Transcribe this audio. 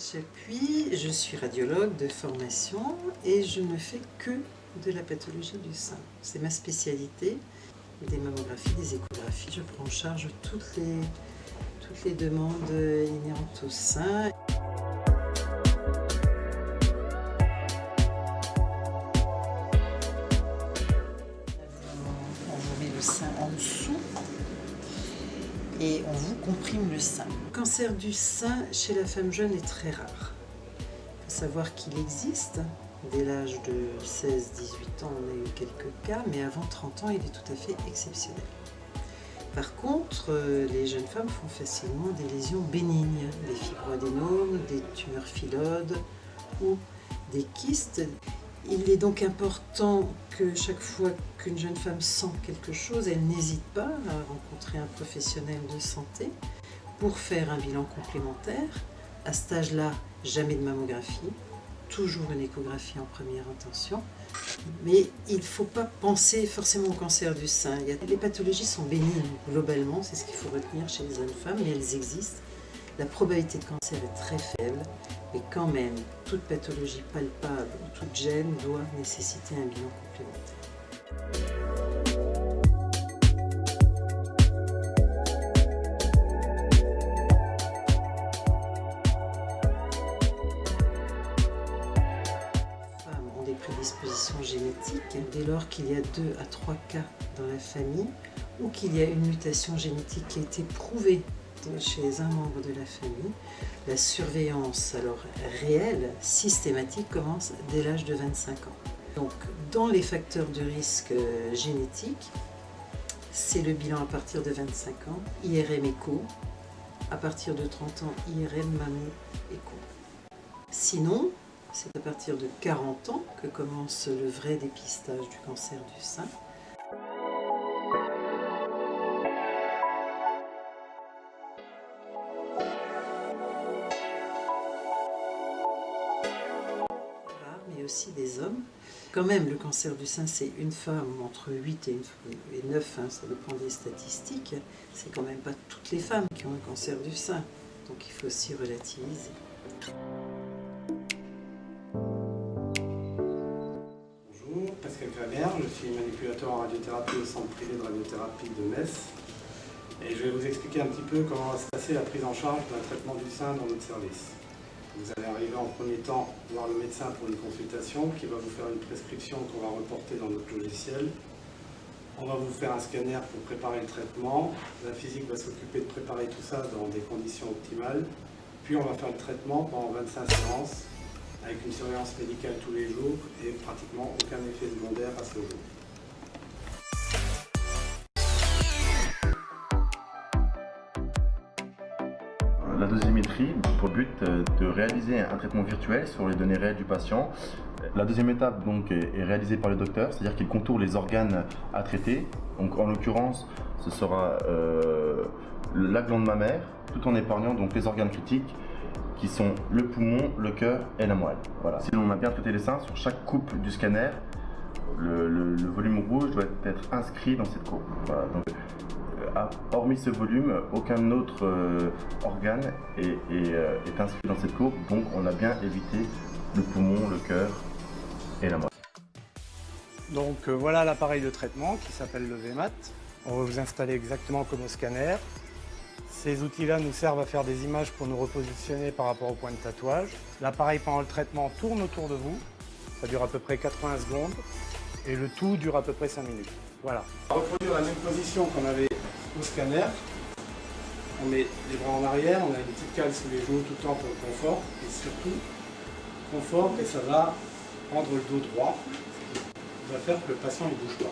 Chapuis, je suis radiologue de formation et je ne fais que de la pathologie du sein. C'est ma spécialité, des mammographies, des échographies. Je prends en charge toutes les demandes inhérentes au sein. On vous met le sein en dessous et on vous comprime le sein. Le cancer du sein chez la femme jeune est très rare. Il faut savoir qu'il existe. Dès l'âge de 16-18 ans, on a eu quelques cas, mais avant 30 ans, il est tout à fait exceptionnel. Par contre, les jeunes femmes font facilement des lésions bénignes, des fibroadénomes, des tumeurs phyllodes ou des kystes. Il est donc important que chaque fois qu'une jeune femme sent quelque chose, elle n'hésite pas à rencontrer un professionnel de santé pour faire un bilan complémentaire. À cet âge-là, jamais de mammographie, toujours une échographie en première intention. Mais il ne faut pas penser forcément au cancer du sein. Les pathologies sont bénignes globalement, c'est ce qu'il faut retenir chez les jeunes femmes, mais elles existent. La probabilité de cancer est très faible, mais quand même, toute pathologie palpable ou toute gène doit nécessiter un bilan complémentaire. Des prédispositions génétiques dès lors qu'il y a 2 à 3 cas dans la famille ou qu'il y a une mutation génétique qui a été prouvée chez un membre de la famille. La surveillance alors réelle, systématique, commence dès l'âge de 25 ans. Donc dans les facteurs de risque génétiques, c'est le bilan à partir de 25 ans, IRM écho, à partir de 30 ans, IRM mammo écho. Sinon, c'est à partir de 40 ans que commence le vrai dépistage du cancer du sein. Mais aussi des hommes. Quand même, le cancer du sein, c'est une femme entre 8 et 9, ça dépend des statistiques. C'est quand même pas toutes les femmes qui ont un cancer du sein. Donc il faut aussi relativiser. Je suis manipulateur en radiothérapie au centre privé de radiothérapie de Metz et je vais vous expliquer un petit peu comment va se passer la prise en charge d'un traitement du sein dans notre service. Vous allez arriver en premier temps voir le médecin pour une consultation qui va vous faire une prescription qu'on va reporter dans notre logiciel. On va vous faire un scanner pour préparer le traitement. La physique va s'occuper de préparer tout ça dans des conditions optimales. Puis on va faire le traitement pendant 25 séances avec une surveillance médicale tous les jours et pratiquement aucun effet secondaire à ce jour. La dosimétrie pour le but de réaliser un traitement virtuel sur les données réelles du patient. La deuxième étape donc est réalisée par le docteur, c'est-à-dire qu'il contourne les organes à traiter. Donc en l'occurrence, ce sera la glande mammaire, tout en épargnant donc les organes critiques qui sont le poumon, le cœur et la moelle. Voilà. Si l'on a bien traité les seins, sur chaque coupe du scanner, le volume rouge doit être inscrit dans cette courbe. Voilà. Donc, hormis ce volume, aucun autre organe est inscrit dans cette courbe, donc on a bien évité le poumon, le cœur et la moelle. Donc voilà l'appareil de traitement qui s'appelle le VMAT. On va vous installer exactement comme au scanner. Ces outils-là nous servent à faire des images pour nous repositionner par rapport au point de tatouage. L'appareil pendant le traitement tourne autour de vous. Ça dure à peu près 80 secondes et le tout dure à peu près 5 minutes. Voilà. On va reproduire la même position qu'on avait au scanner. On met les bras en arrière, on a une petite cale sous les genoux tout le temps pour le confort et surtout confort et ça va rendre le dos droit, ce qui va faire que le patient ne bouge pas.